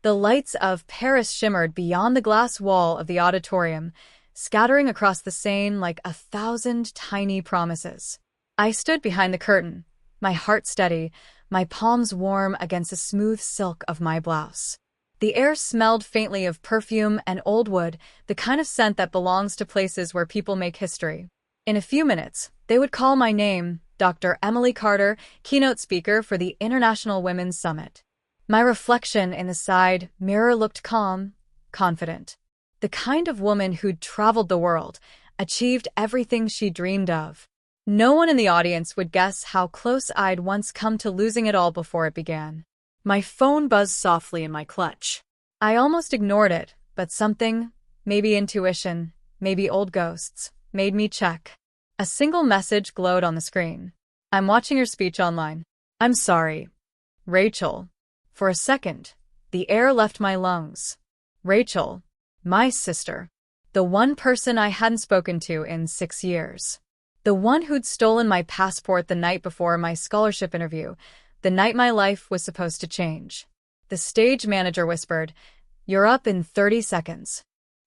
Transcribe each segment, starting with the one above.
The lights of Paris shimmered beyond the glass wall of the auditorium, scattering across the Seine like 1,000 tiny promises. I stood behind the curtain, my heart steady, my palms warm against the smooth silk of my blouse. The air smelled faintly of perfume and old wood, the kind of scent that belongs to places where people make history. In a few minutes, they would call my name, Dr. Emily Carter, keynote speaker for the International Women's Summit. My reflection in the side mirror looked calm, confident. The kind of woman who'd traveled the world, achieved everything she dreamed of. No one in the audience would guess how close I'd once come to losing it all before it began. My phone buzzed softly in my clutch. I almost ignored it, but something, maybe intuition, maybe old ghosts, made me check. A single message glowed on the screen. I'm watching your speech online. I'm sorry. Rachel. For a second, the air left my lungs. Rachel. My sister. The one person I hadn't spoken to in 6 years. The one who'd stolen my passport the night before my scholarship interview, the night my life was supposed to change. The stage manager whispered, "You're up in 30 seconds."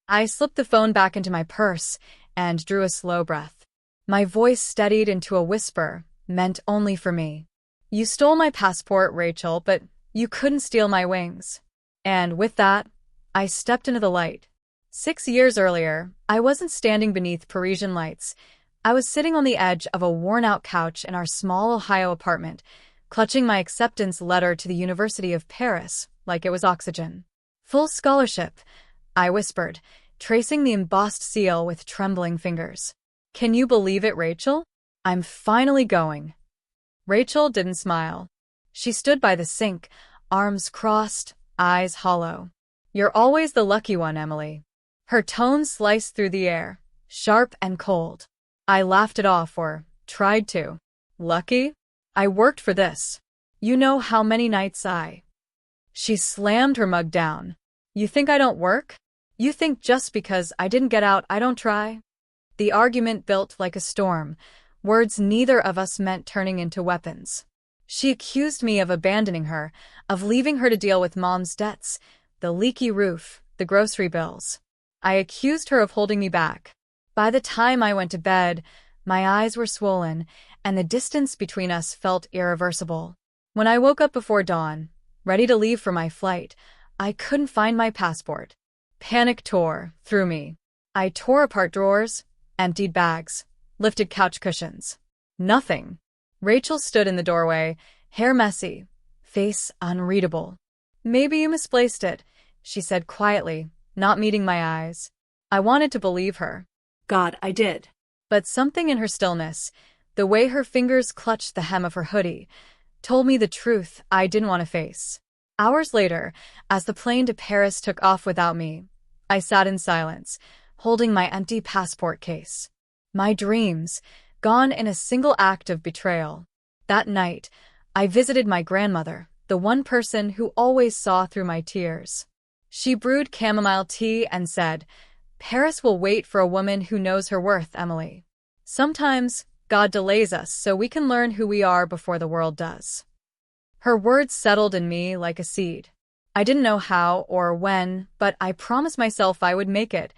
I slipped the phone back into my purse and drew a slow breath. My voice steadied into a whisper, meant only for me. "You stole my passport, Rachel, but you couldn't steal my wings." And with that, I stepped into the light. 6 years earlier, I wasn't standing beneath Parisian lights. I was sitting on the edge of a worn-out couch in our small Ohio apartment, clutching my acceptance letter to the University of Paris like it was oxygen. "Full scholarship," I whispered, tracing the embossed seal with trembling fingers. "Can you believe it, Rachel? I'm finally going." Rachel didn't smile. She stood by the sink, arms crossed, eyes hollow. "You're always the lucky one, Emily." Her tone sliced through the air, sharp and cold. I laughed it off, or tried to. "Lucky? I worked for this. You know how many nights I—" She slammed her mug down. "You think I don't work? You think just because I didn't get out I don't try?" The argument built like a storm, words neither of us meant turning into weapons. She accused me of abandoning her, of leaving her to deal with Mom's debts, the leaky roof, the grocery bills. I accused her of holding me back. By the time I went to bed, my eyes were swollen, and the distance between us felt irreversible. When I woke up before dawn, ready to leave for my flight, I couldn't find my passport. Panic tore through me. I tore apart drawers, emptied bags, lifted couch cushions. Nothing. Rachel stood in the doorway, hair messy, face unreadable. "Maybe you misplaced it," she said quietly, not meeting my eyes. I wanted to believe her. God, I did. But something in her stillness, the way her fingers clutched the hem of her hoodie, told me the truth I didn't want to face. Hours later, as the plane to Paris took off without me, I sat in silence, holding my empty passport case. My dreams, gone in a single act of betrayal. That night, I visited my grandmother, the one person who always saw through my tears. She brewed chamomile tea and said, "Paris will wait for a woman who knows her worth, Emily. Sometimes, God delays us so we can learn who we are before the world does." Her words settled in me like a seed. I didn't know how or when, but I promised myself I would make it,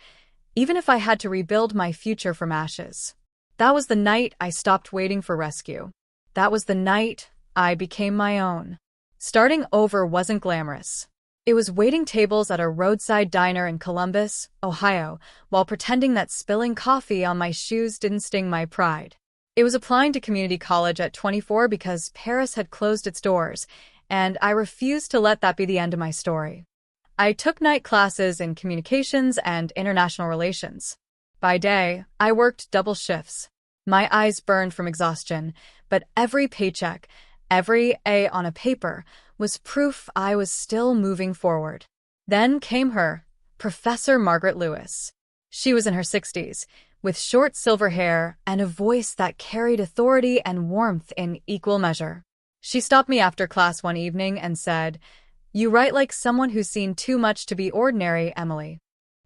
even if I had to rebuild my future from ashes. That was the night I stopped waiting for rescue. That was the night I became my own. Starting over wasn't glamorous. It was waiting tables at a roadside diner in Columbus, Ohio, while pretending that spilling coffee on my shoes didn't sting my pride. It was applying to community college at 24 because Paris had closed its doors, and I refused to let that be the end of my story. I took night classes in communications and international relations. By day, I worked double shifts. My eyes burned from exhaustion, but every paycheck, every A on a paper, was proof I was still moving forward. Then came her, Professor Margaret Lewis. She was in her 60s, with short silver hair and a voice that carried authority and warmth in equal measure. She stopped me after class one evening and said, "You write like someone who's seen too much to be ordinary, Emily."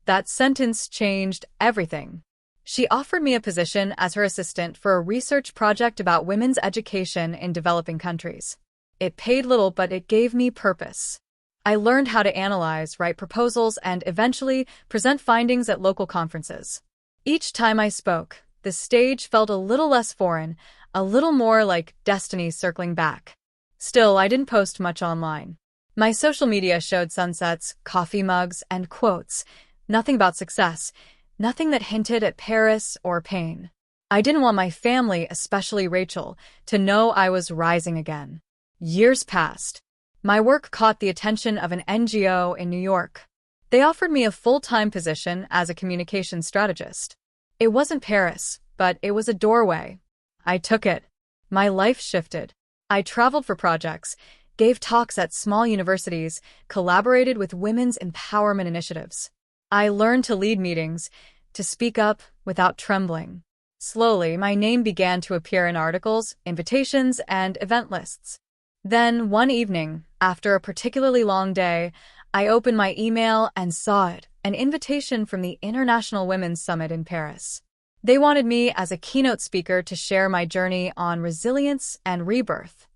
That sentence changed everything. She offered me a position as her assistant for a research project about women's education in developing countries. It paid little, but it gave me purpose. I learned how to analyze, write proposals, and eventually present findings at local conferences. Each time I spoke, the stage felt a little less foreign, a little more like destiny circling back. Still, I didn't post much online. My social media showed sunsets, coffee mugs, and quotes. Nothing about success, nothing that hinted at Paris or pain. I didn't want my family, especially Rachel, to know I was rising again. Years passed. My work caught the attention of an NGO in New York. They offered me a full-time position as a communications strategist. It wasn't Paris, but it was a doorway. I took it. My life shifted. I traveled for projects, gave talks at small universities, collaborated with women's empowerment initiatives. I learned to lead meetings, to speak up without trembling. Slowly, my name began to appear in articles, invitations, and event lists. Then, one evening, after a particularly long day, I opened my email and saw it, an invitation from the International Women's Summit in Paris. They wanted me as a keynote speaker to share my journey on resilience and rebirth.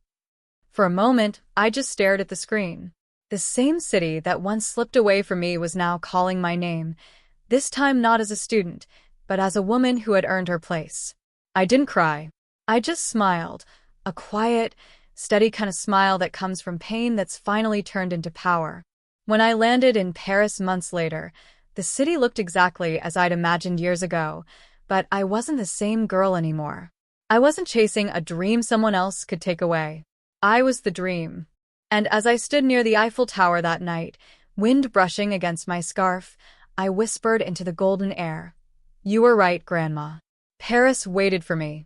For a moment, I just stared at the screen. The same city that once slipped away from me was now calling my name, this time not as a student, but as a woman who had earned her place. I didn't cry. I just smiled, a quiet, steady kind of smile that comes from pain that's finally turned into power. When I landed in Paris months later, the city looked exactly as I'd imagined years ago, but I wasn't the same girl anymore. I wasn't chasing a dream someone else could take away. I was the dream. And as I stood near the Eiffel Tower that night, wind brushing against my scarf, I whispered into the golden air, "You were right, Grandma." Paris waited for me.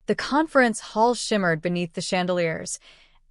The conference hall shimmered beneath the chandeliers,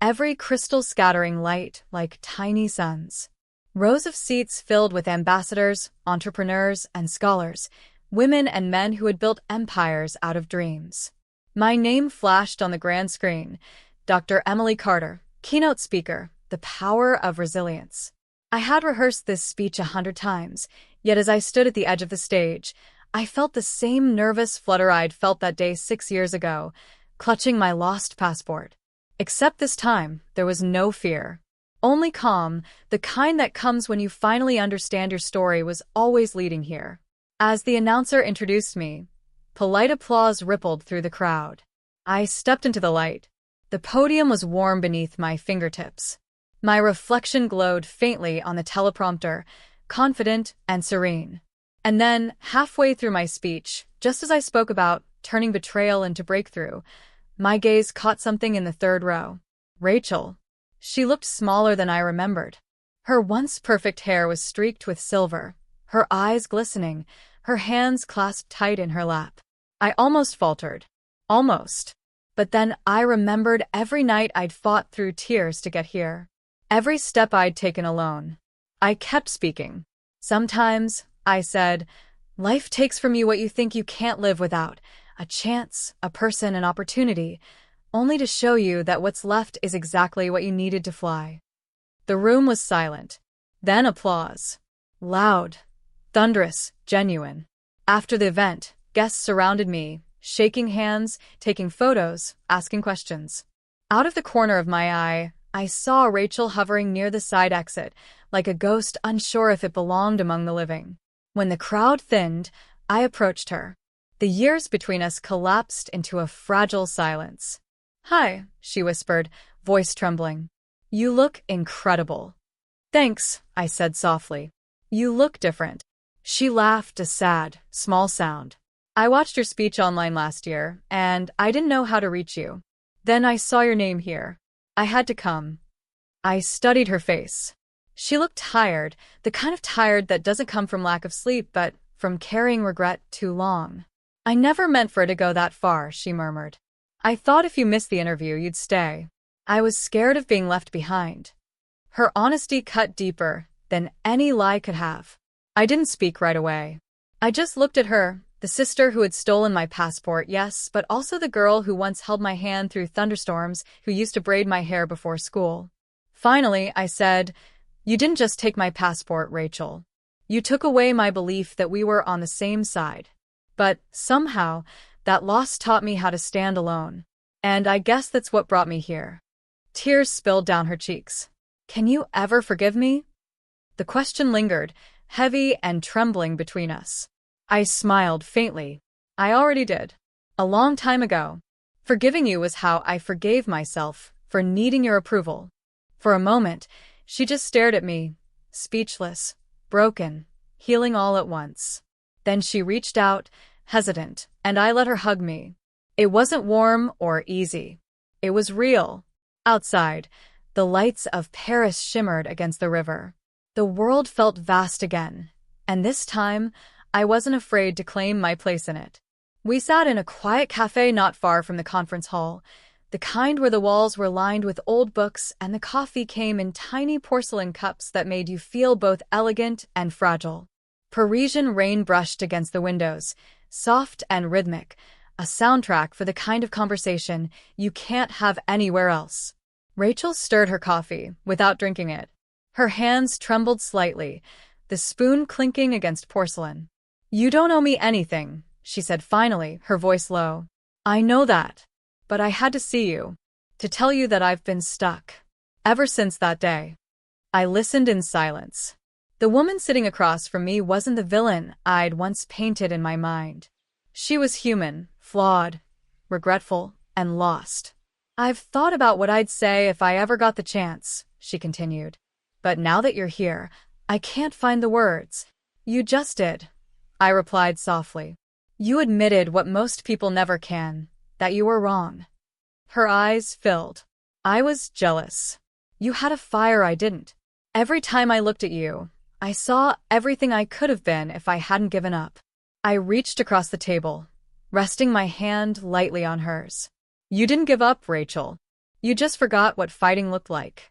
every crystal scattering light like tiny suns. Rows of seats filled with ambassadors, entrepreneurs, and scholars, women and men who had built empires out of dreams. My name flashed on the grand screen, Dr. Emily Carter, keynote speaker, the power of resilience. I had rehearsed this speech 100 times, yet as I stood at the edge of the stage, I felt the same nervous flutter I'd felt that day 6 years ago, clutching my lost passport. Except this time, there was no fear. Only calm, the kind that comes when you finally understand your story was always leading here. As the announcer introduced me, polite applause rippled through the crowd. I stepped into the light. The podium was warm beneath my fingertips. My reflection glowed faintly on the teleprompter, confident and serene. And then, halfway through my speech, just as I spoke about turning betrayal into breakthrough, my gaze caught something in the third row. Rachel. She looked smaller than I remembered. Her once perfect hair was streaked with silver, her eyes glistening, her hands clasped tight in her lap. I almost faltered. Almost. But then I remembered every night I'd fought through tears to get here. Every step I'd taken alone. I kept speaking. Sometimes, I said, life takes from you what you think you can't live without. A chance, a person, an opportunity, only to show you that what's left is exactly what you needed to fly. The room was silent. Then applause. Loud, thunderous, genuine. After the event, guests surrounded me, shaking hands, taking photos, asking questions. Out of the corner of my eye, I saw Rachel hovering near the side exit, like a ghost unsure if it belonged among the living. When the crowd thinned, I approached her. The years between us collapsed into a fragile silence. "Hi," she whispered, voice trembling. "You look incredible." "Thanks," I said softly. "You look different." She laughed, a sad, small sound. "I watched your speech online last year, and I didn't know how to reach you. Then I saw your name here. I had to come." I studied her face. She looked tired, the kind of tired that doesn't come from lack of sleep, but from carrying regret too long. "I never meant for it to go that far," she murmured. "I thought if you missed the interview, you'd stay." I was scared of being left behind. Her honesty cut deeper than any lie could have. I didn't speak right away. I just looked at her, the sister who had stolen my passport, yes, but also the girl who once held my hand through thunderstorms, who used to braid my hair before school. Finally, I said, "You didn't just take my passport, Rachel. You took away my belief that we were on the same side. But, somehow, that loss taught me how to stand alone. And I guess that's what brought me here." Tears spilled down her cheeks. Can you ever forgive me? The question lingered, heavy and trembling between us. I smiled faintly. I already did. A long time ago. Forgiving you was how I forgave myself for needing your approval. For a moment, she just stared at me, speechless, broken, healing all at once. Then she reached out, hesitant, and I let her hug me. It wasn't warm or easy. It was real. Outside, the lights of Paris shimmered against the river. The world felt vast again, and this time, I wasn't afraid to claim my place in it. We sat in a quiet cafe not far from the conference hall, the kind where the walls were lined with old books and the coffee came in tiny porcelain cups that made you feel both elegant and fragile. Parisian rain brushed against the windows, soft and rhythmic, a soundtrack for the kind of conversation you can't have anywhere else. Rachel stirred her coffee without drinking it. Her hands trembled slightly, the spoon clinking against porcelain. "You don't owe me anything," she said finally, her voice low. "I know that. But I had to see you, to tell you that I've been stuck. Ever since that day." I listened in silence. The woman sitting across from me wasn't the villain I'd once painted in my mind. She was human, flawed, regretful, and lost. "I've thought about what I'd say if I ever got the chance," she continued. "But now that you're here, I can't find the words." "You just did," I replied softly. "You admitted what most people never can, that you were wrong." Her eyes filled. "I was jealous. You had a fire I didn't. Every time I looked at you, I saw everything I could have been if I hadn't given up." I reached across the table, resting my hand lightly on hers. "You didn't give up, Rachel. You just forgot what fighting looked like."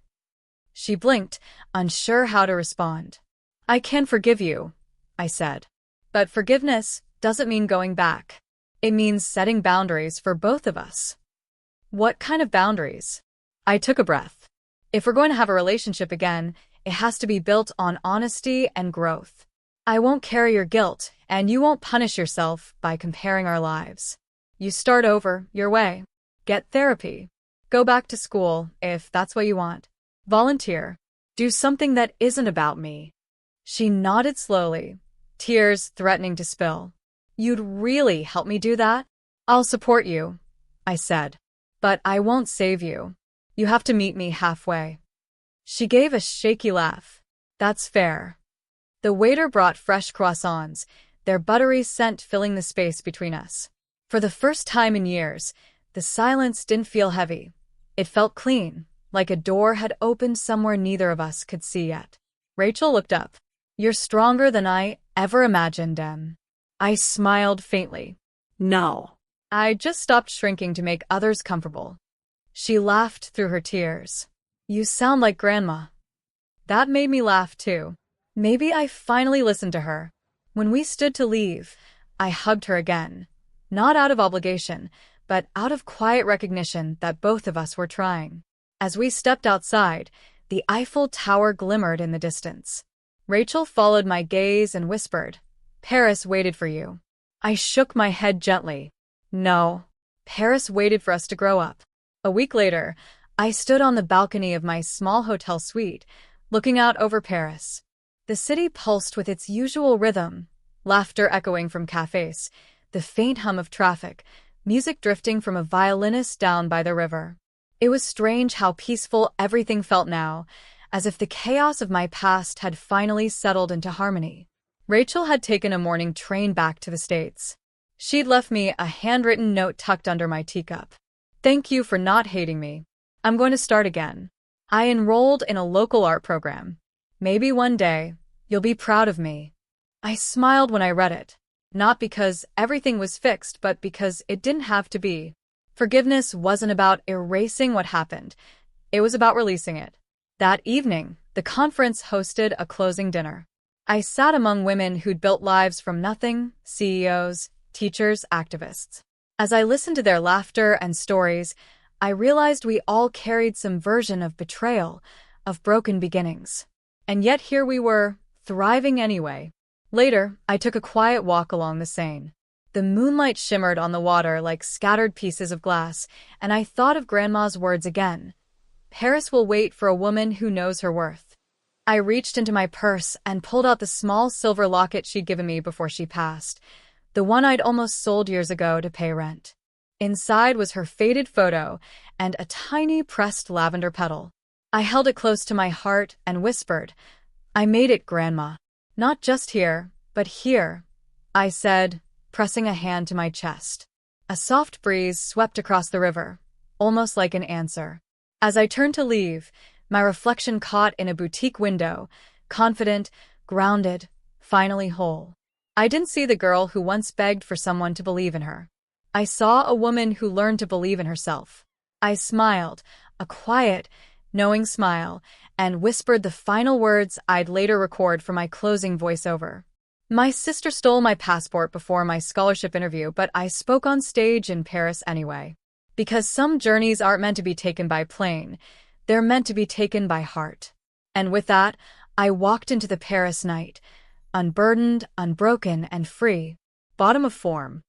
She blinked, unsure how to respond. "I can forgive you," I said. "But forgiveness doesn't mean going back. It means setting boundaries for both of us." "What kind of boundaries?" I took a breath. "If we're going to have a relationship again, it has to be built on honesty and growth. I won't carry your guilt, and you won't punish yourself by comparing our lives. You start over your way. Get therapy. Go back to school, if that's what you want. Volunteer. Do something that isn't about me." She nodded slowly, tears threatening to spill. "You'd really help me do that?" "I'll support you," I said. "But I won't save you. You have to meet me halfway." She gave a shaky laugh. "That's fair." The waiter brought fresh croissants, their buttery scent filling the space between us. For the first time in years, the silence didn't feel heavy. It felt clean, like a door had opened somewhere neither of us could see yet. Rachel looked up. "You're stronger than I ever imagined, Em." I smiled faintly. "No. I just stopped shrinking to make others comfortable." She laughed through her tears. "You sound like Grandma." That made me laugh too. Maybe I finally listened to her. When we stood to leave, I hugged her again. Not out of obligation, but out of quiet recognition that both of us were trying. As we stepped outside, the Eiffel Tower glimmered in the distance. Rachel followed my gaze and whispered, "Paris waited for you." I shook my head gently. No, Paris waited for us to grow up. A week later, I stood on the balcony of my small hotel suite, looking out over Paris. The city pulsed with its usual rhythm, laughter echoing from cafes, the faint hum of traffic, music drifting from a violinist down by the river. It was strange how peaceful everything felt now, as if the chaos of my past had finally settled into harmony. Rachel had taken a morning train back to the States. She'd left me a handwritten note tucked under my teacup. "Thank you for not hating me. I'm going to start again. I enrolled in a local art program. Maybe one day, you'll be proud of me." I smiled when I read it, not because everything was fixed, but because it didn't have to be. Forgiveness wasn't about erasing what happened. It was about releasing it. That evening, the conference hosted a closing dinner. I sat among women who'd built lives from nothing, CEOs, teachers, activists. As I listened to their laughter and stories, I realized we all carried some version of betrayal, of broken beginnings. And yet here we were, thriving anyway. Later, I took a quiet walk along the Seine. The moonlight shimmered on the water like scattered pieces of glass, and I thought of Grandma's words again. Paris will wait for a woman who knows her worth. I reached into my purse and pulled out the small silver locket she'd given me before she passed, the one I'd almost sold years ago to pay rent. Inside was her faded photo and a tiny pressed lavender petal. I held it close to my heart and whispered, "I made it, Grandma. Not just here, but here," I said, pressing a hand to my chest. A soft breeze swept across the river, almost like an answer. As I turned to leave, my reflection caught in a boutique window, confident, grounded, finally whole. I didn't see the girl who once begged for someone to believe in her. I saw a woman who learned to believe in herself. I smiled, a quiet, knowing smile, and whispered the final words I'd later record for my closing voiceover. My sister stole my passport before my scholarship interview, but I spoke on stage in Paris anyway. Because some journeys aren't meant to be taken by plane, they're meant to be taken by heart. And with that, I walked into the Paris night, unburdened, unbroken, and free. Bottom of form.